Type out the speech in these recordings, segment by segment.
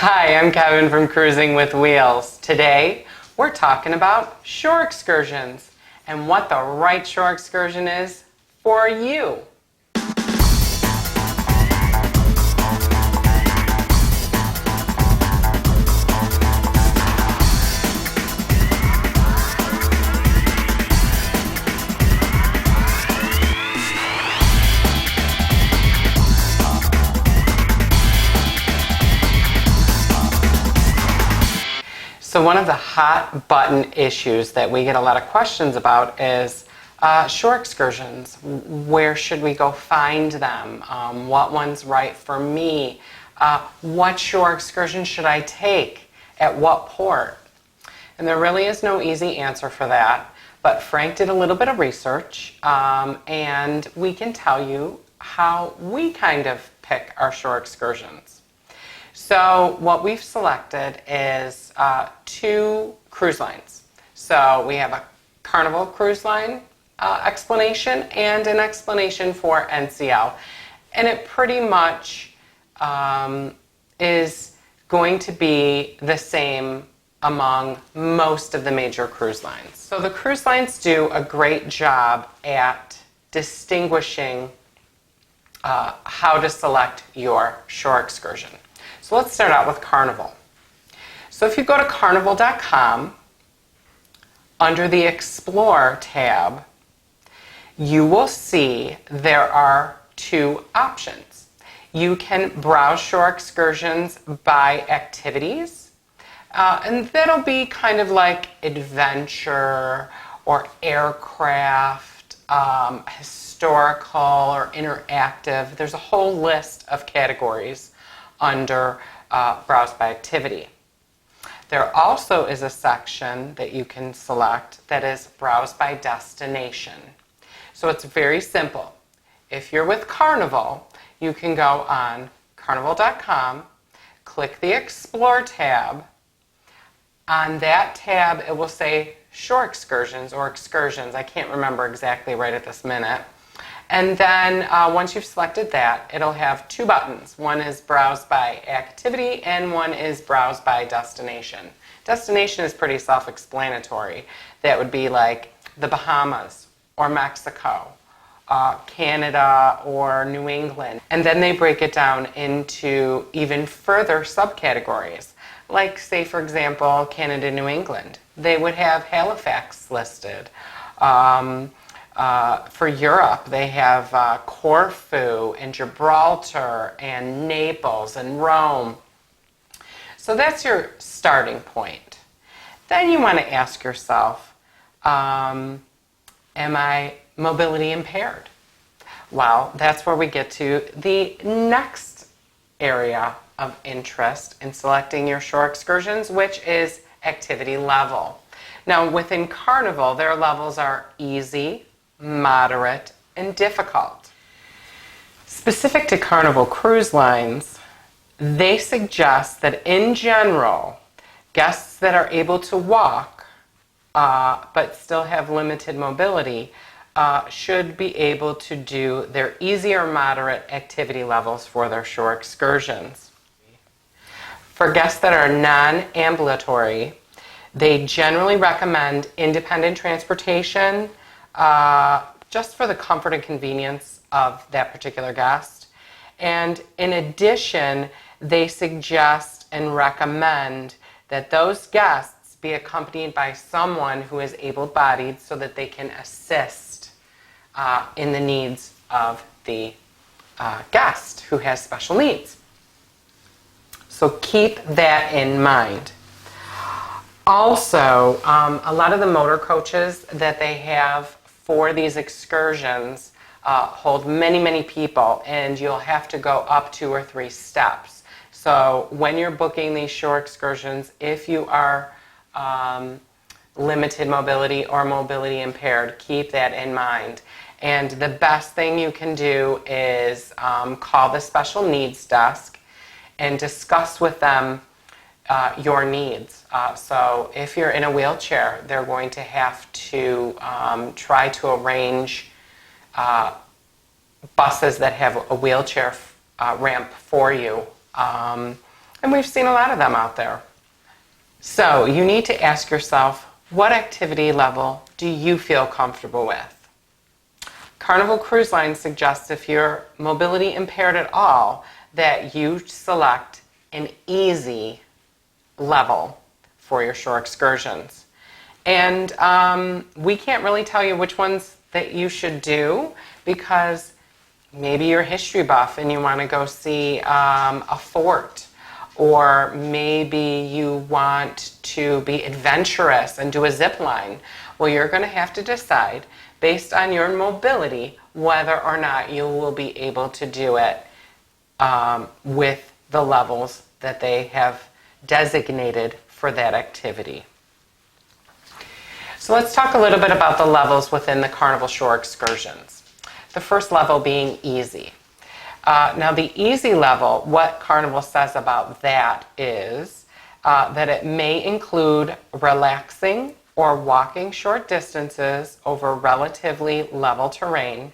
Hi, I'm Kevin from Cruising with Wheels. Today, we're talking about shore excursions and what the right shore excursion is for you. So one of the hot button issues that we get a lot of questions about is shore excursions. Where should we go find them? What one's right for me? What shore excursion should I take? At what port? And there really is no easy answer for that, but Frank did a little bit of research and we can tell you how we kind of pick our shore excursions. So what we've selected is two cruise lines. So we have a Carnival cruise line explanation and an explanation for NCL. And it pretty much is going to be the same among most of the major cruise lines. So the cruise lines do a great job at distinguishing how to select your shore excursion. So let's start out with Carnival. So if you go to carnival.com, under the Explore tab, you will see there are two options. You can browse shore excursions by activities, and that'll be kind of like adventure or aircraft, historical or interactive. There's a whole list of categories under Browse by Activity. There also is a section that you can select that is Browse by Destination. So it's very simple. If you're with Carnival, you can go on carnival.com, click the Explore tab. On that tab, it will say Shore Excursions or Excursions. I can't remember exactly right at this minute. And then once you've selected that, it'll have two buttons. One is Browse by Activity and one is Browse by Destination. Destination is pretty self-explanatory. That would be like the Bahamas or Mexico, Canada or New England. And then they break it down into even further subcategories. Like, say, for example, Canada, New England. They would have Halifax listed. For Europe, they have Corfu and Gibraltar and Naples and Rome. So that's your starting point. Then you want to ask yourself, am I mobility impaired? Well, that's where we get to the next area of interest in selecting your shore excursions, which is activity level. Now, within Carnival, their levels are easy, moderate, and difficult. Specific to Carnival Cruise Lines, they suggest that in general, guests that are able to walk but still have limited mobility should be able to do their easy or moderate activity levels for their shore excursions. For guests that are non-ambulatory, they generally recommend independent transportation just for the comfort and convenience of that particular guest. And in addition, they suggest and recommend that those guests be accompanied by someone who is able-bodied so that they can assist in the needs of the guest who has special needs. So keep that in mind. Also, a lot of the motor coaches that they have for these excursions hold many, many people, and you'll have to go up 2 or 3 steps. So when you're booking these shore excursions, if you are limited mobility or mobility impaired, keep that in mind. And the best thing you can do is call the special needs desk and discuss with them your needs. So if you're in a wheelchair, they're going to have to try to arrange buses that have a wheelchair ramp for you. And we've seen a lot of them out there. So you need to ask yourself, what activity level do you feel comfortable with? Carnival Cruise Line suggests if you're mobility impaired at all, that you select an easy level for your shore excursions. And we can't really tell you which ones that you should do, because maybe you're a history buff and you want to go see a fort, or maybe you want to be adventurous and do a zip line. Well, you're going to have to decide based on your mobility whether or not you will be able to do it with the levels that they have designated for that activity. So let's talk a little bit about the levels within the Carnival Shore Excursions. The first level being easy. Now the easy level, what Carnival says about that is that it may include relaxing or walking short distances over relatively level terrain.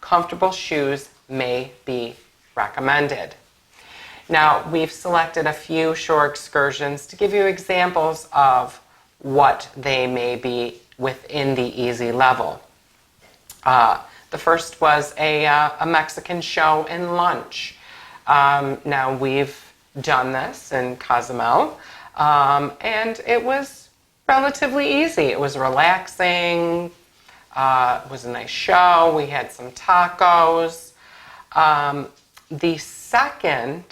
Comfortable shoes may be recommended. Now, we've selected a few shore excursions to give you examples of what they may be within the easy level. The first was a Mexican show and lunch. Now, we've done this in Cozumel, and it was relatively easy. It was relaxing. It was a nice show. We had some tacos. The second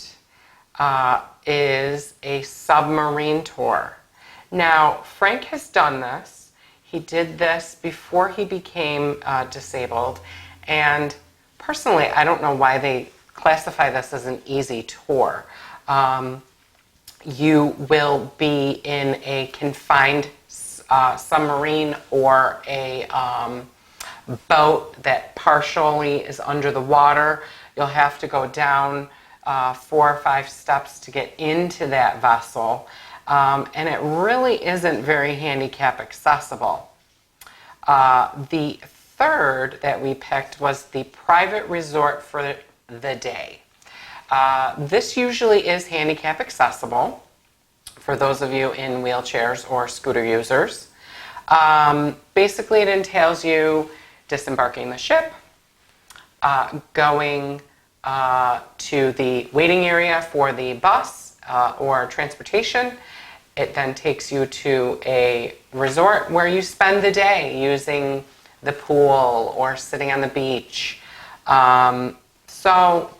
is a submarine tour. Now, Frank has done this. He did this before he became disabled. And personally, I don't know why they classify this as an easy tour. You will be in a confined submarine or a boat that partially is under the water. You'll have to go down 4 or 5 steps to get into that vessel. And it really isn't very handicap accessible. The third that we picked was the private resort for the day. This usually is handicap accessible for those of you in wheelchairs or scooter users. Basically, it entails you disembarking the ship, going to the waiting area for the bus or transportation. It then takes you to a resort where you spend the day using the pool or sitting on the beach. So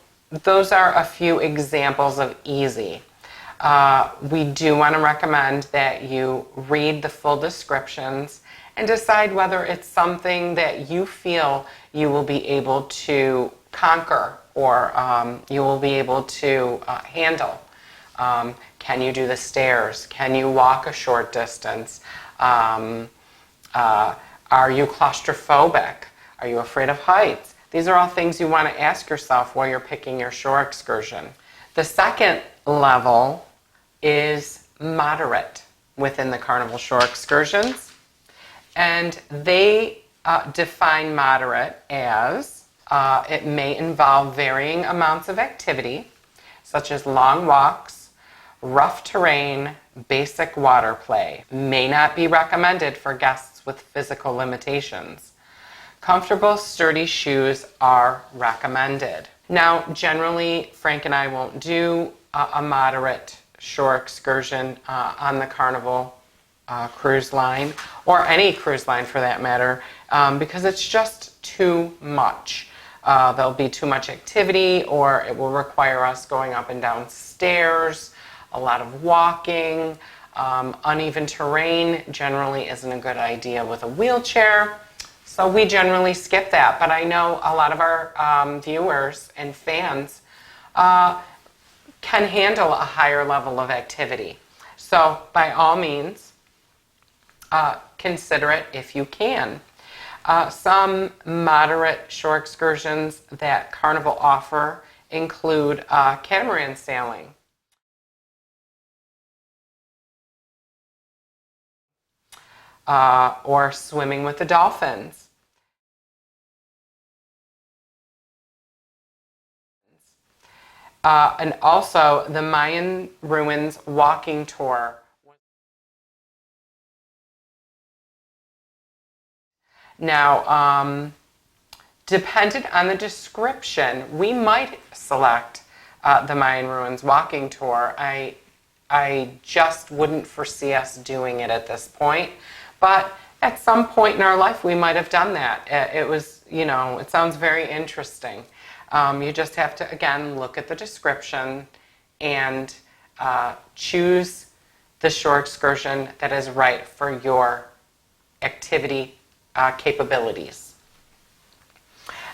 those are a few examples of easy. We do want to recommend that you read the full descriptions and decide whether it's something that you feel you will be able to conquer or you will be able to handle. Can you do the stairs? Can you walk a short distance? Are you claustrophobic? Are you afraid of heights? These are all things you want to ask yourself while you're picking your shore excursion. The second level is moderate within the Carnival Shore Excursions. And they define moderate as it may involve varying amounts of activity, such as long walks, rough terrain, basic water play. May not be recommended for guests with physical limitations. Comfortable, sturdy shoes are recommended. Now, generally, Frank and I won't do a moderate shore excursion on the Carnival cruise line, or any cruise line for that matter, because it's just too much. There'll be too much activity, or it will require us going up and down stairs, a lot of walking. Uneven terrain generally isn't a good idea with a wheelchair, so we generally skip that. But I know a lot of our viewers and fans can handle a higher level of activity. So by all means, consider it if you can. Some moderate shore excursions that Carnival offer include catamaran sailing, or swimming with the dolphins. And also the Mayan Ruins walking tour. Now, dependent on the description, we might select the Mayan Ruins walking tour. I just wouldn't foresee us doing it at this point, but at some point in our life we might have done that. It was, it sounds very interesting. You just have to, again, look at the description and choose the shore excursion that is right for your activity capabilities.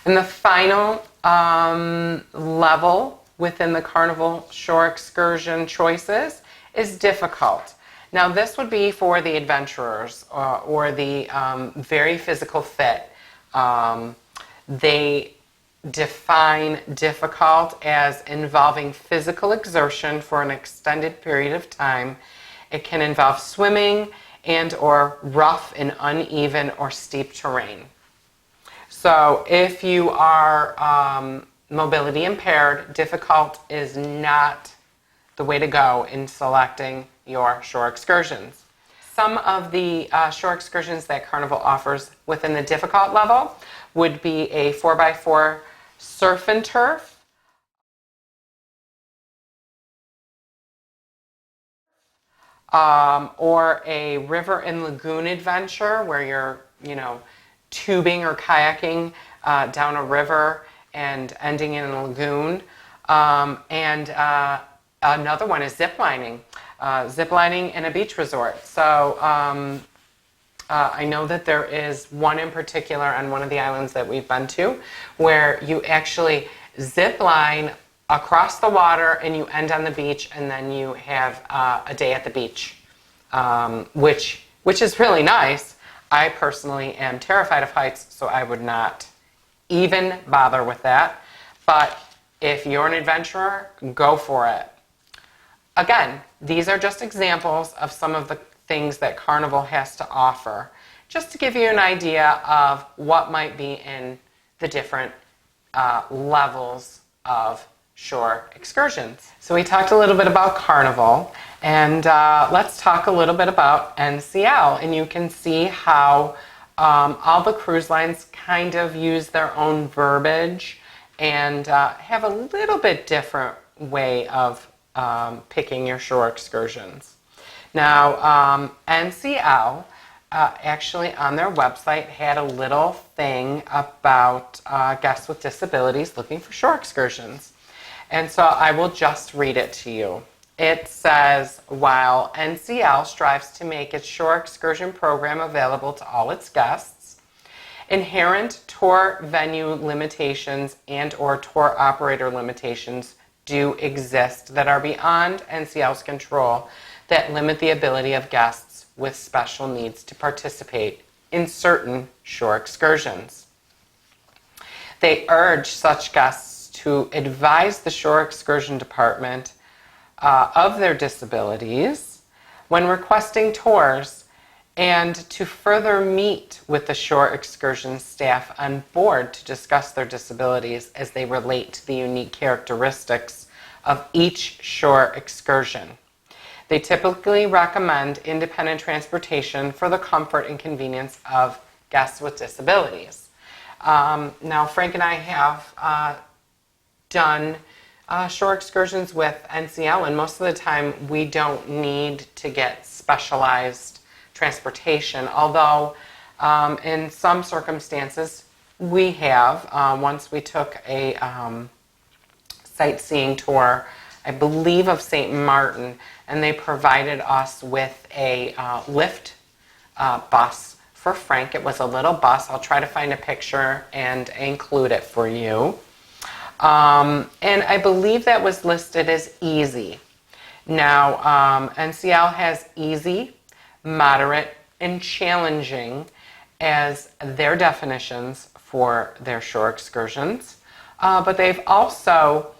And the final level within the Carnival shore excursion choices is difficult. Now this would be for the adventurers or the very physical fit. They define difficult as involving physical exertion for an extended period of time. It can involve swimming and or rough and uneven or steep terrain. So if you are mobility impaired, difficult is not the way to go in selecting your shore excursions. Some of the shore excursions that Carnival offers within the difficult level would be a 4x4 surf and turf, or a river and lagoon adventure where you're, tubing or kayaking down a river and ending in a lagoon. And another one is ziplining. Ziplining in a beach resort. So I know that there is one in particular on one of the islands that we've been to where you actually zip line across the water and you end on the beach, and then you have a day at the beach, which is really nice. I personally am terrified of heights, so I would not even bother with that. But if you're an adventurer, go for it. Again, these are just examples of some of the things that Carnival has to offer, just to give you an idea of what might be in the different levels of shore excursions. So we talked a little bit about Carnival, and let's talk a little bit about NCL. And you can see how all the cruise lines kind of use their own verbiage and have a little bit different way of picking your shore excursions. Now, NCL actually on their website had a little thing about guests with disabilities looking for shore excursions. And so I will just read it to you. It says, while NCL strives to make its shore excursion program available to all its guests, inherent tour venue limitations and or tour operator limitations do exist that are beyond NCL's control that limit the ability of guests with special needs to participate in certain shore excursions. They urge such guests to advise the shore excursion department of their disabilities when requesting tours, and to further meet with the shore excursion staff on board to discuss their disabilities as they relate to the unique characteristics of each shore excursion. They typically recommend independent transportation for the comfort and convenience of guests with disabilities. Now, Frank and I have done shore excursions with NCL, and most of the time we don't need to get specialized transportation, although in some circumstances we have. Once we took a sightseeing tour, I believe of St. Martin, and they provided us with a lift bus for Frank. It was a little bus. I'll try to find a picture and include it for you. And I believe that was listed as easy. Now, NCL has easy, moderate, and challenging as their definitions for their shore excursions. But they've also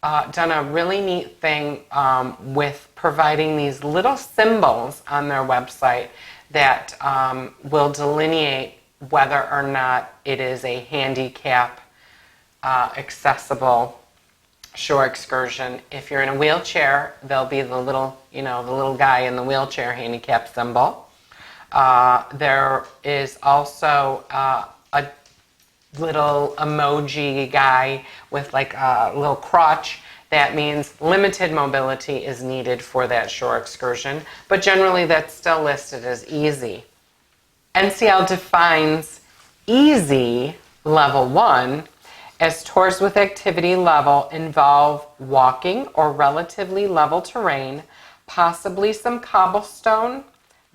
done a really neat thing with providing these little symbols on their website that will delineate whether or not it is a handicap accessible shore excursion. If you're in a wheelchair, there'll be the little, the little guy in the wheelchair handicap symbol. There is also a little emoji guy with like a little crutch. That means limited mobility is needed for that shore excursion, but generally that's still listed as easy. NCL defines easy level 1 as tours with activity level involve walking or relatively level terrain, possibly some cobblestone,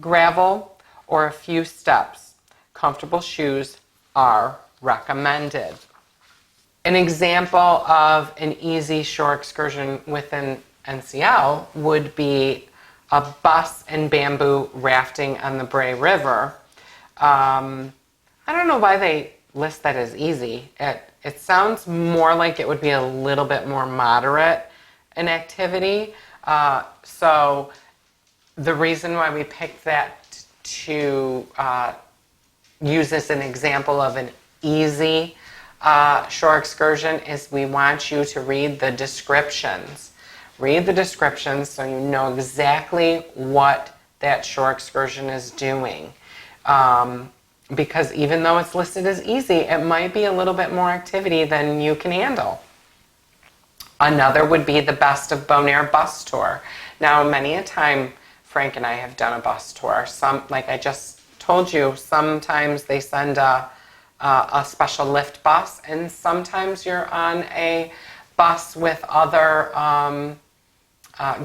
gravel, or a few steps. Comfortable shoes are recommended. An example of an easy shore excursion within NCL would be a bus and bamboo rafting on the Bray River. I don't know why they list that as easy. It sounds more like it would be a little bit more moderate an activity. So the reason why we picked that to use as an example of an easy shore excursion is we want you to read the descriptions. Read the descriptions so you know exactly what that shore excursion is doing. Because even though it's listed as easy, it might be a little bit more activity than you can handle. Another would be the Best of Bonaire bus tour. Now, many a time, Frank and I have done a bus tour. Some, like I just told you, sometimes they send a special lift bus, and sometimes you're on a bus with other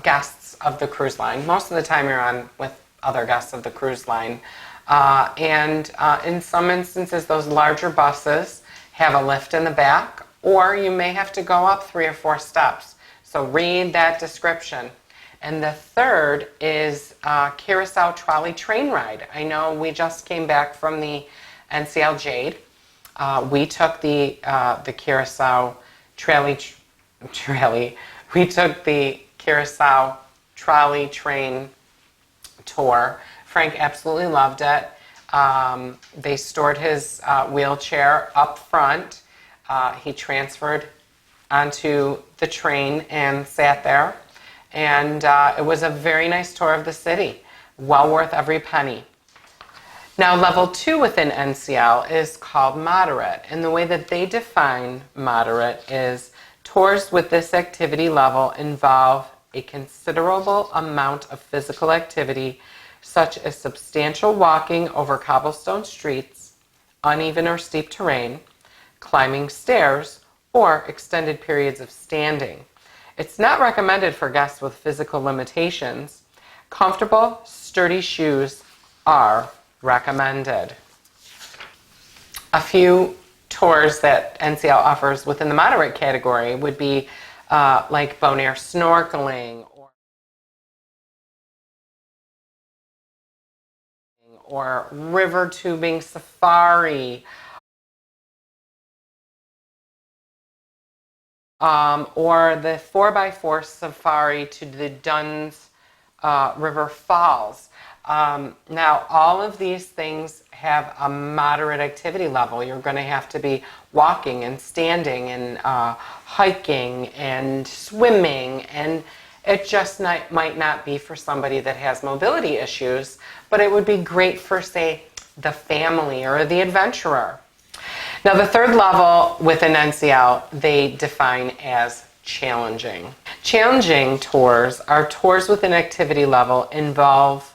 guests of the cruise line. Most of the time you're on with other guests of the cruise line. And in some instances, those larger buses have a lift in the back, or you may have to go up 3 or 4 steps. So read that description. And the third is Curacao trolley train ride. I know we just came back from the NCL Jade. We took the Curacao we took the Curacao trolley train tour. Frank absolutely loved it. They stored his wheelchair up front. He transferred onto the train and sat there. And it was a very nice tour of the city. Well worth every penny. Now, level 2 within NCL is called moderate. And the way that they define moderate is tours with this activity level involve a considerable amount of physical activity, such as substantial walking over cobblestone streets, uneven or steep terrain, climbing stairs, or extended periods of standing. It's not recommended for guests with physical limitations. Comfortable, sturdy shoes are recommended. A few tours that NCL offers within the moderate category would be like Bonaire snorkeling, or river tubing safari, or the 4x4 safari to the Duns River Falls. Now, all of these things have a moderate activity level. You're going to have to be walking and standing and hiking and swimming, and it just might not be for somebody that has mobility issues, but it would be great for, say, the family or the adventurer. Now, the third level within NCL, they define as challenging. Challenging tours are tours with an activity level involve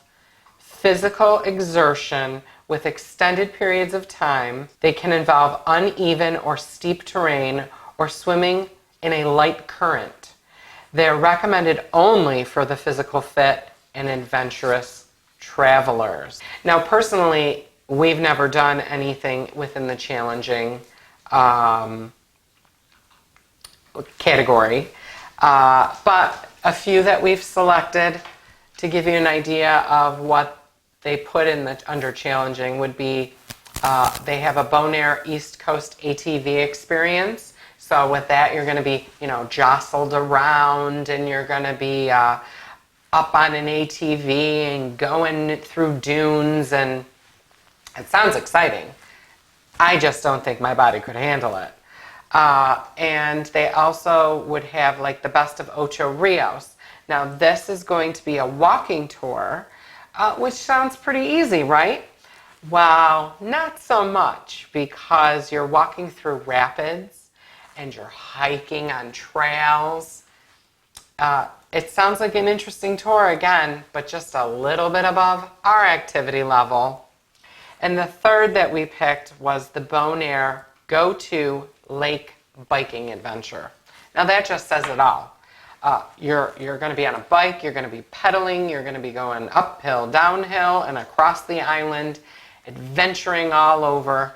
physical exertion with extended periods of time. They can involve uneven or steep terrain or swimming in a light current. They're recommended only for the physical fit and adventurous travelers. Now, personally, we've never done anything within the challenging category, but a few that we've selected to give you an idea of what they put in the under challenging would be they have a Bonaire East Coast ATV experience. So with that, you're going to be, jostled around, and you're going to be up on an ATV and going through dunes, and it sounds exciting. I just don't think my body could handle it. And they also would have like the Best of Ocho Rios. Now this is going to be a walking tour, which sounds pretty easy, right? Well, not so much, because you're walking through rapids and you're hiking on trails. It sounds like an interesting tour again, but just a little bit above our activity level. And the third that we picked was the Bonaire Go-To Lake Biking Adventure. Now that just says it all. You're going to be on a bike, you're going to be pedaling, you're going to be going uphill, downhill, and across the island, adventuring all over.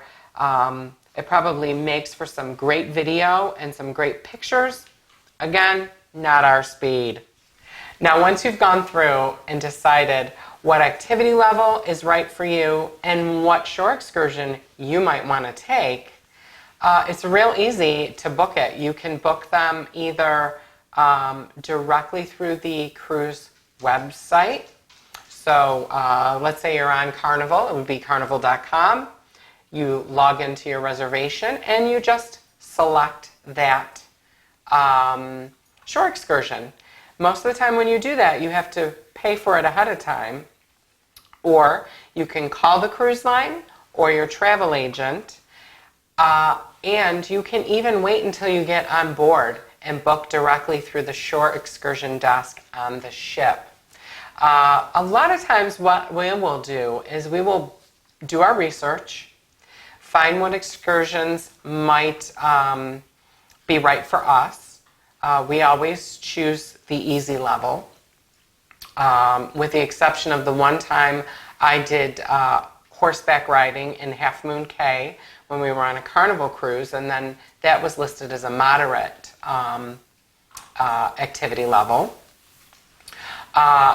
It probably makes for some great video and some great pictures. Again, not our speed. Now, once you've gone through and decided what activity level is right for you and what shore excursion you might want to take, it's real easy to book it. You can book them either directly through the cruise website. So let's say you're on Carnival, it would be carnival.com. You log into your reservation and you just select that shore excursion. Most of the time when you do that, you have to pay for it ahead of time, or you can call the cruise line or your travel agent, and you can even wait until you get on board and book directly through the shore excursion desk on the ship. A lot of times what we will do is we will do our research, find what excursions might be right for us. We always choose the easy level, with the exception of the one time I did horseback riding in Half Moon Cay when we were on a Carnival cruise, and then that was listed as a moderate activity level.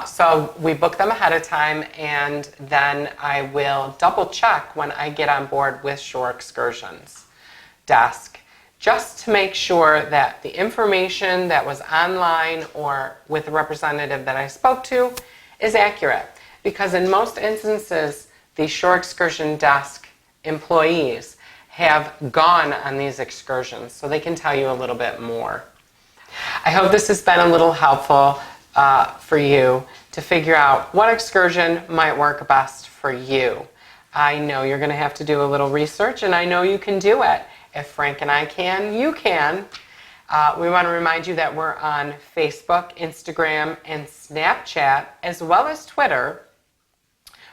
So we book them ahead of time, and then I will double check when I get on board with Shore Excursions desk, just to make sure that the information that was online or with the representative that I spoke to is accurate. Because in most instances, the Shore Excursion desk employees have gone on these excursions, so they can tell you a little bit more. I hope this has been a little helpful for you to figure out what excursion might work best for you. I know you're going to have to do a little research, and I know you can do it. If Frank and I can, you can. We want to remind you that we're on Facebook, Instagram, and Snapchat, as well as Twitter.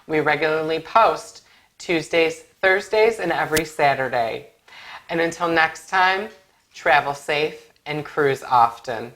We regularly post Tuesdays, Thursdays, and every Saturday. And until next time, travel safe and cruise often.